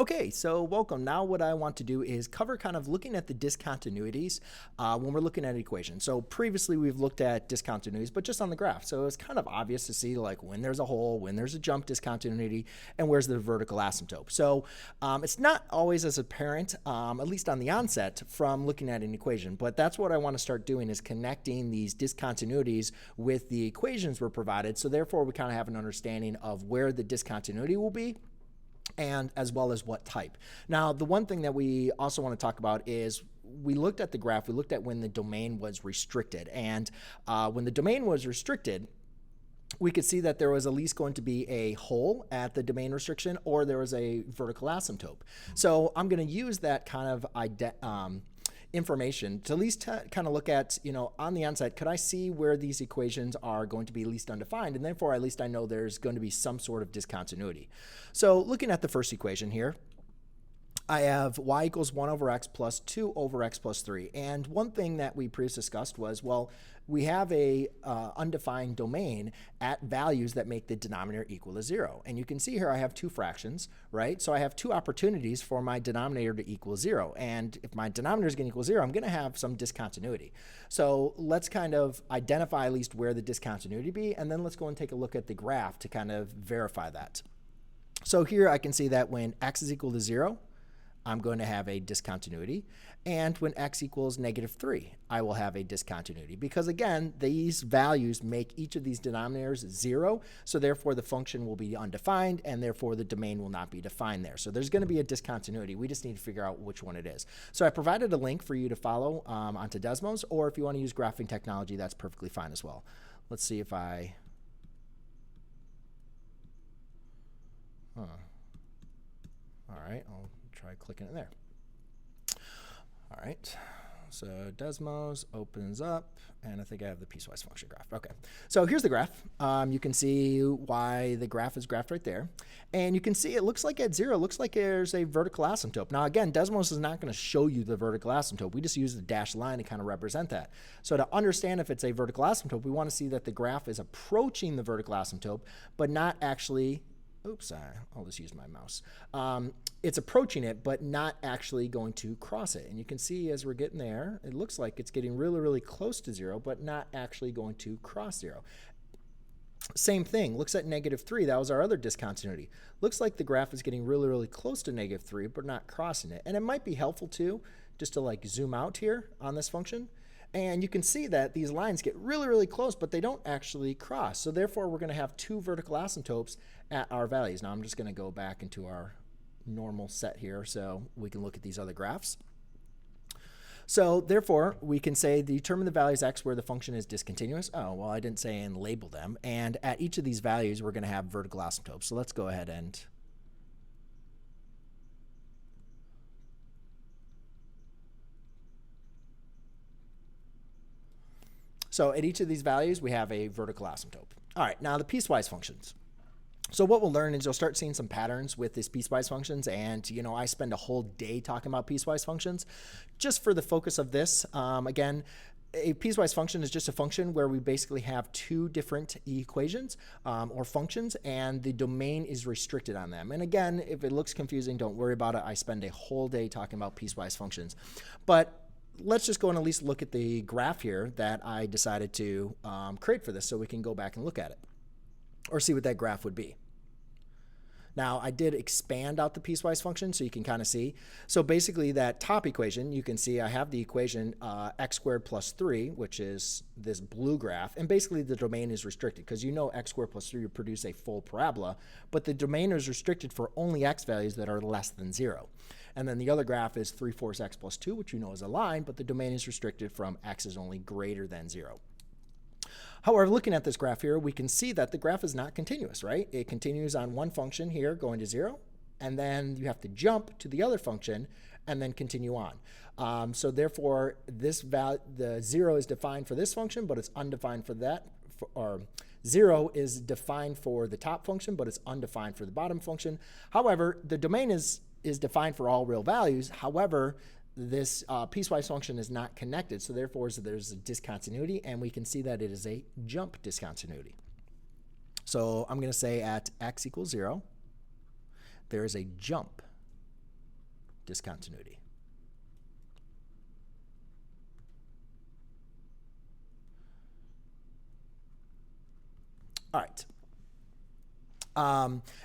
Okay, so welcome. Now what I want to do is cover kind of looking at the discontinuities when we're looking at an equation. So previously we've looked at discontinuities, but just on the graph. So it's kind of obvious to see like when there's a hole, when there's a jump discontinuity, and where's the vertical asymptote. So it's not always as apparent, at least on the onset, from looking at an equation. But that's what I want to start doing is connecting these discontinuities with the equations we're provided. So therefore we kind of have an understanding of where the discontinuity will be, and as well as what type. Now, the one thing that we also want to talk about is we looked at the graph, we looked at when the domain was restricted. And when the domain was restricted, we could see that there was at least going to be a hole at the domain restriction, or there was a vertical asymptote. So I'm going to use that kind of information to at least kind of look at, on the onset, could I see where these equations are going to be least undefined? And therefore, at least I know there's going to be some sort of discontinuity. So looking at the first equation here, I have y equals 1 over x plus 2 over x plus 3. And one thing that we previously discussed was, well, we have a undefined domain at values that make the denominator equal to 0. And you can see here I have two fractions, right? So I have two opportunities for my denominator to equal 0. And if my denominator is going to equal 0, I'm going to have some discontinuity. So let's kind of identify at least where the discontinuity be, and then let's go and take a look at the graph to kind of verify that. So here I can see that when x is equal to 0, I'm going to have a discontinuity. And when x equals -3, I will have a discontinuity. Because again, these values make each of these denominators 0. So therefore, the function will be undefined, and therefore the domain will not be defined there. So there's going to be a discontinuity. We just need to figure out which one it is. So I provided a link for you to follow onto Desmos, or if you want to use graphing technology, that's perfectly fine as well. Let's see if I... All right, I'll try clicking it there. All right, so Desmos opens up, and I think I have the piecewise function graph. Okay, so here's the graph. You can see why the graph is graphed right there. And you can see it looks like at 0, it looks like there's a vertical asymptote. Now again, Desmos is not going to show you the vertical asymptote. We just use the dashed line to kind of represent that. So to understand if it's a vertical asymptote, we want to see that the graph is approaching the vertical asymptote, but not actually... Oops, I'll just use my mouse. It's approaching it, but not actually going to cross it. And you can see as we're getting there, it looks like it's getting really, really close to 0, but not actually going to cross 0. Same thing, looks at -3. That was our other discontinuity. Looks like the graph is getting really, really close to -3, but not crossing it. And it might be helpful too, just to like zoom out here on this function. And you can see that these lines get really, really close, but they don't actually cross. So therefore, we're going to have two vertical asymptotes at our values. Now I'm just going to go back into our normal set here so we can look at these other graphs. So therefore, we can say determine the values x where the function is discontinuous. Oh, well, I didn't say and label them. And at each of these values, we're going to have vertical asymptotes. So let's go ahead and... So at each of these values, we have a vertical asymptote. All right, now the piecewise functions. So what we'll learn is you'll start seeing some patterns with this piecewise functions. And, I spend a whole day talking about piecewise functions. Just for the focus of this, again, a piecewise function is just a function where we basically have two different equations or functions, and the domain is restricted on them. And again, if it looks confusing, don't worry about it. I spend a whole day talking about piecewise functions. But let's just go and at least look at the graph here that I decided to create for this so we can go back and look at it or see what that graph would be. Now, I did expand out the piecewise function so you can kind of see. So basically that top equation, you can see I have the equation x squared plus 3, which is this blue graph. And basically the domain is restricted because x squared plus 3 would produce a full parabola, but the domain is restricted for only x values that are less than 0. And then the other graph is 3/4 x plus 2, which is a line, but the domain is restricted from x is only greater than 0. However, looking at this graph here, we can see that the graph is not continuous, right? It continues on one function here going to 0, and then you have to jump to the other function and then continue on. So therefore, the 0 is defined for this function, but it's undefined for that, or 0 is defined for the top function, but it's undefined for the bottom function. However, the domain is defined for all real values. However, this piecewise function is not connected, so therefore there's a discontinuity, and we can see that it is a jump discontinuity. So I'm going to say at x equals 0, there is a jump discontinuity. All right.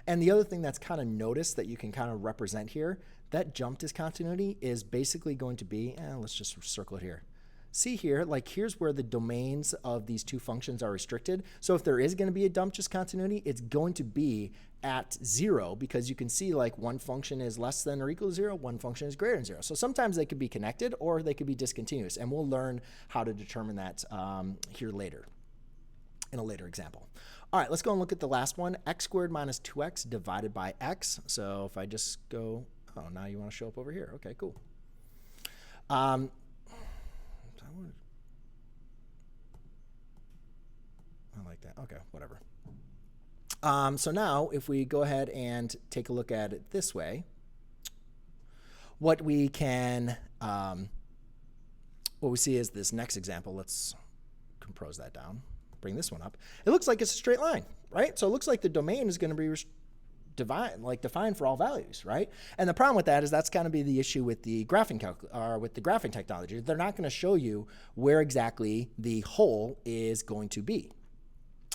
And the other thing that's kind of noticed that you can kind of represent here, that jump discontinuity is basically going to be, let's just circle it here. See here, like here's where the domains of these two functions are restricted. So if there is going to be a dump discontinuity, it's going to be at 0 because you can see like one function is less than or equal to 0, one function is greater than 0. So sometimes they could be connected or they could be discontinuous, and we'll learn how to determine that here later in a later example. All right, let's go and look at the last one, x squared minus 2x divided by x. So if I just go, oh, now you want to show up over here. Okay, cool. I like that. Okay, whatever. So now if we go ahead and take a look at it this way, what we can, what we see is this next example. Let's compose that down, bring this one up. It looks like it's a straight line, right? So it looks like the domain is going to be defined for all values, right? And the problem with that is that's going to be the issue with the graphing technology. They're not going to show you where exactly the hole is going to be.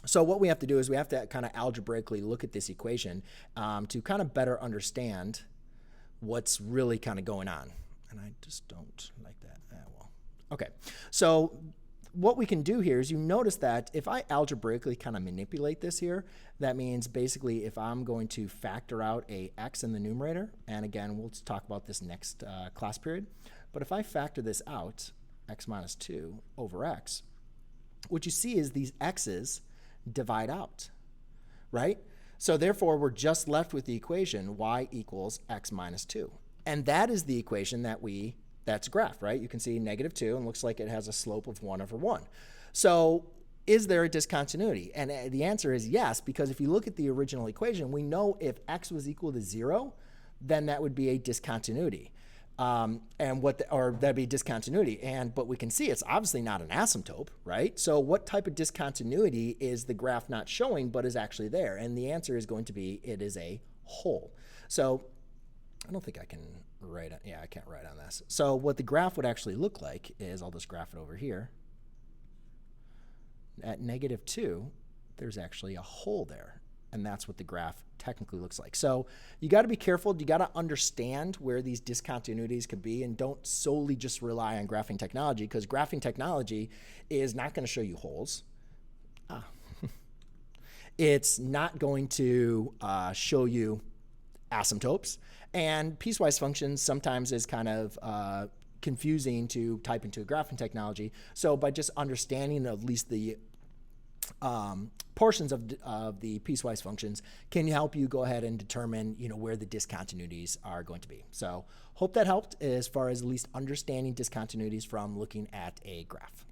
So what we have to do is we have to kind of algebraically look at this equation to kind of better understand what's really kind of going on. And I just don't like that. Well, okay. So what we can do here is you notice that if I algebraically kind of manipulate this here, that means basically if I'm going to factor out a x in the numerator, and again, we'll talk about this next class period, but if I factor this out, x minus 2 over x, what you see is these x's divide out, right? So therefore, we're just left with the equation y equals x minus 2. And that is the equation that's graphed, right? You can see negative 2 and looks like it has a slope of 1 over 1. So is there a discontinuity? And the answer is yes, because if you look at the original equation, we know if x was equal to 0, then that would be a discontinuity. Or that'd be discontinuity. But we can see it's obviously not an asymptote, right? So what type of discontinuity is the graph not showing but is actually there? And the answer is going to be it is a hole. So I don't think I can write, I can't write on this. So what the graph would actually look like is, I'll just graph it over here. At negative 2, there's actually a hole there. And that's what the graph technically looks like. So you got to be careful. You got to understand where these discontinuities could be, and don't solely just rely on graphing technology, because graphing technology is not going to show you holes. It's not going to show you asymptotes. And piecewise functions sometimes is kind of confusing to type into a graphing technology. So by just understanding at least the portions of the piecewise functions can help you go ahead and determine, where the discontinuities are going to be. So hope that helped as far as at least understanding discontinuities from looking at a graph.